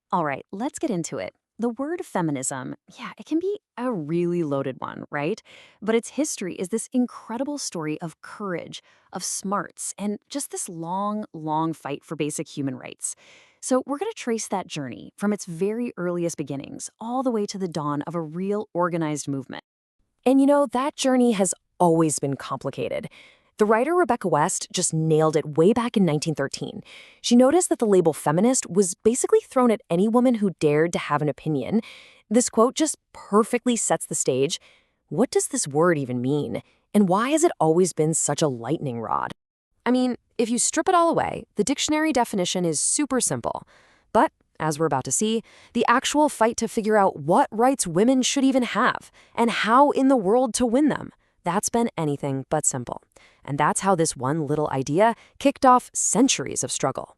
All right, let's get into it. The word feminism, yeah, it can be a really loaded one, right? But its history is this incredible story of courage, of smarts, and just this long, long fight for basic human rights. So, we're going to trace that journey from its very earliest beginnings all the way to the dawn of a real organized movement. And that journey has always been complicated. The writer Rebecca West just nailed it way back in 1913. She noticed that the label feminist was basically thrown at any woman who dared to have an opinion. This quote just perfectly sets the stage. What does this word even mean? And why has it always been such a lightning rod? I mean, if you strip it all away, the dictionary definition is super simple. But, as we're about to see, the actual fight to figure out what rights women should even have and how in the world to win them, that's been anything but simple. And that's how this one little idea kicked off centuries of struggle.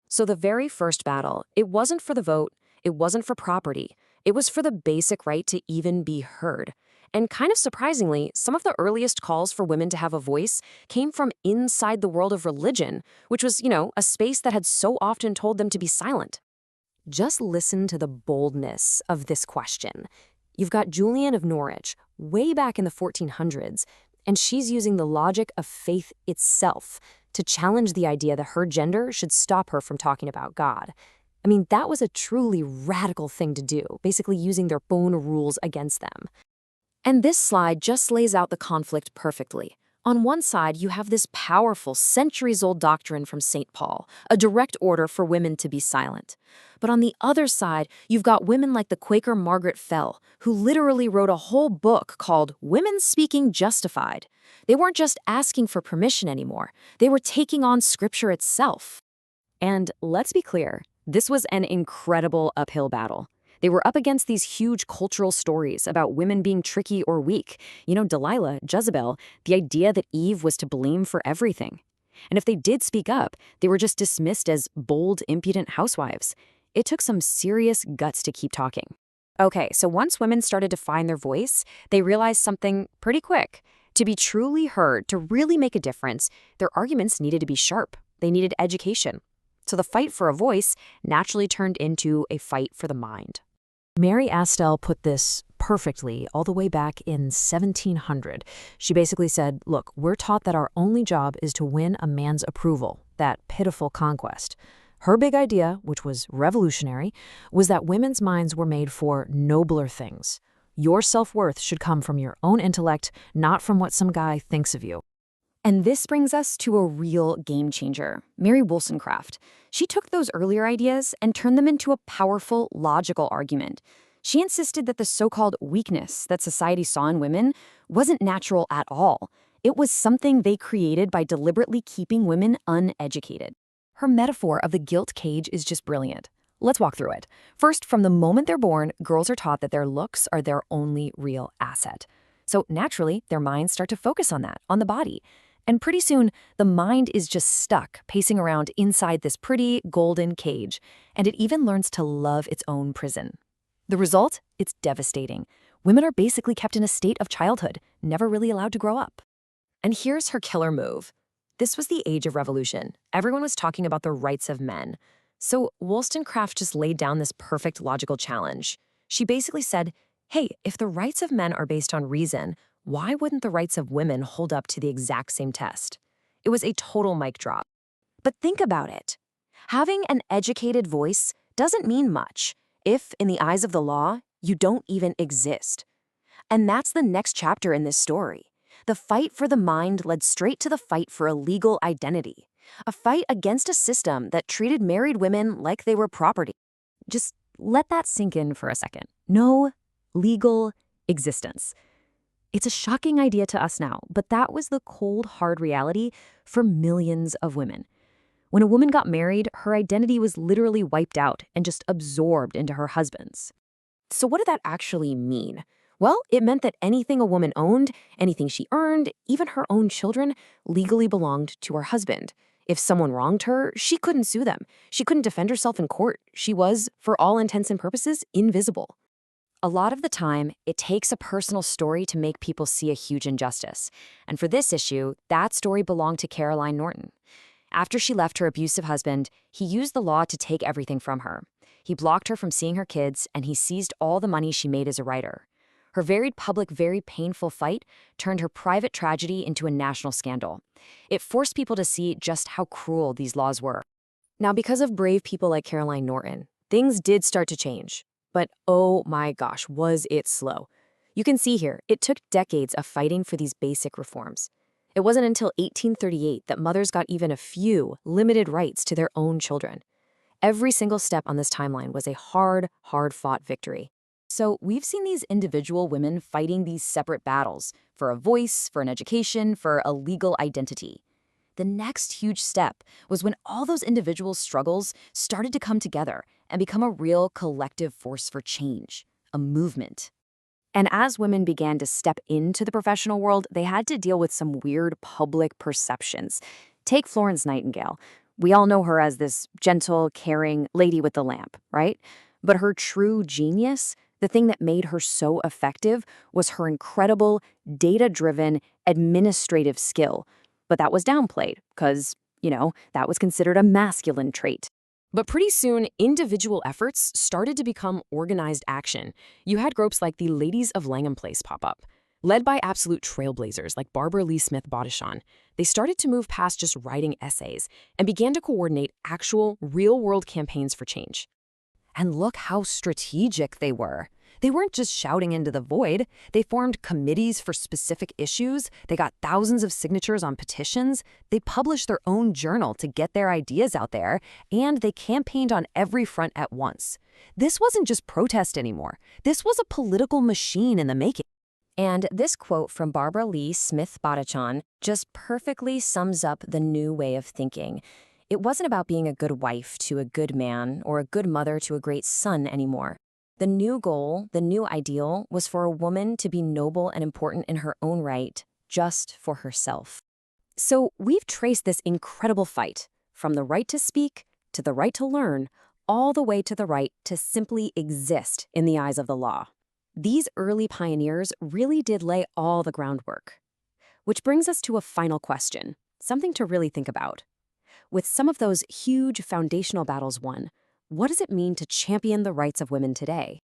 So the very first battle, it wasn't for the vote, it wasn't for property, it was for the basic right to even be heard. And kind of surprisingly, some of the earliest calls for women to have a voice came from inside the world of religion, which was, a space that had so often told them to be silent. Just listen to the boldness of this question. You've got Julian of Norwich, way back in the 1400s, and she's using the logic of faith itself to challenge the idea that her gender should stop her from talking about God. I mean, that was a truly radical thing to do, basically using their own rules against them. And this slide just lays out the conflict perfectly. On one side, you have this powerful, centuries-old doctrine from St. Paul, a direct order for women to be silent. But on the other side, you've got women like the Quaker Margaret Fell, who literally wrote a whole book called Women Speaking Justified. They weren't just asking for permission anymore. They were taking on scripture itself. And let's be clear, this was an incredible uphill battle. They were up against these huge cultural stories about women being tricky or weak. Delilah, Jezebel, the idea that Eve was to blame for everything. And if they did speak up, they were just dismissed as bold, impudent housewives. It took some serious guts to keep talking. Okay, so once women started to find their voice, they realized something pretty quick. To be truly heard, to really make a difference, their arguments needed to be sharp. They needed education. So the fight for a voice naturally turned into a fight for the mind. Mary Astell put this perfectly all the way back in 1700. She basically said, look, we're taught that our only job is to win a man's approval, that pitiful conquest. Her big idea, which was revolutionary, was that women's minds were made for nobler things. Your self-worth should come from your own intellect, not from what some guy thinks of you. And this brings us to a real game changer, Mary Wollstonecraft. She took those earlier ideas and turned them into a powerful, logical argument. She insisted that the so-called weakness that society saw in women wasn't natural at all. It was something they created by deliberately keeping women uneducated. Her metaphor of the guilt cage is just brilliant. Let's walk through it. First, from the moment they're born, girls are taught that their looks are their only real asset. So naturally, their minds start to focus on that, on the body. And pretty soon, the mind is just stuck, pacing around inside this pretty, golden cage, and it even learns to love its own prison. The result? It's devastating. Women are basically kept in a state of childhood, never really allowed to grow up. And here's her killer move. This was the age of revolution. Everyone was talking about the rights of men. So Wollstonecraft just laid down this perfect logical challenge. She basically said, hey, if the rights of men are based on reason, why wouldn't the rights of women hold up to the exact same test? It was a total mic drop. But think about it. Having an educated voice doesn't mean much if, in the eyes of the law, you don't even exist. And that's the next chapter in this story. The fight for the mind led straight to the fight for a legal identity. A fight against a system that treated married women like they were property. Just let that sink in for a second. No legal existence. It's a shocking idea to us now, but that was the cold, hard reality for millions of women. When a woman got married, her identity was literally wiped out and just absorbed into her husband's. So what did that actually mean? Well, it meant that anything a woman owned, anything she earned, even her own children, legally belonged to her husband. If someone wronged her, she couldn't sue them. She couldn't defend herself in court. She was, for all intents and purposes, invisible. A lot of the time, it takes a personal story to make people see a huge injustice. And for this issue, that story belonged to Caroline Norton. After she left her abusive husband, he used the law to take everything from her. He blocked her from seeing her kids, and he seized all the money she made as a writer. Her very public, very painful fight turned her private tragedy into a national scandal. It forced people to see just how cruel these laws were. Now, because of brave people like Caroline Norton, things did start to change. But oh my gosh, was it slow. You can see here, it took decades of fighting for these basic reforms. It wasn't until 1838 that mothers got even a few limited rights to their own children. Every single step on this timeline was a hard-fought victory. So we've seen these individual women fighting these separate battles for a voice, for an education, for a legal identity. The next huge step was when all those individual struggles started to come together and become a real collective force for change, a movement. And as women began to step into the professional world, they had to deal with some weird public perceptions. Take Florence Nightingale. We all know her as this gentle, caring lady with the lamp, right? But her true genius, the thing that made her so effective, was her incredible, data-driven, administrative skill. But that was downplayed because, that was considered a masculine trait. But pretty soon, individual efforts started to become organized action. You had groups like the Ladies of Langham Place pop up. Led by absolute trailblazers like Barbara Lee Smith Bodichon, they started to move past just writing essays and began to coordinate actual, real-world campaigns for change. And look how strategic they were. They weren't just shouting into the void. They formed committees for specific issues. They got thousands of signatures on petitions. They published their own journal to get their ideas out there. And they campaigned on every front at once. This wasn't just protest anymore. This was a political machine in the making. And this quote from Barbara Lee Smith Bodichon just perfectly sums up the new way of thinking. It wasn't about being a good wife to a good man or a good mother to a great son anymore. The new goal, the new ideal, was for a woman to be noble and important in her own right, just for herself. So we've traced this incredible fight, from the right to speak, to the right to learn, all the way to the right to simply exist in the eyes of the law. These early pioneers really did lay all the groundwork. Which brings us to a final question, something to really think about. With some of those huge foundational battles won, what does it mean to champion the rights of women today?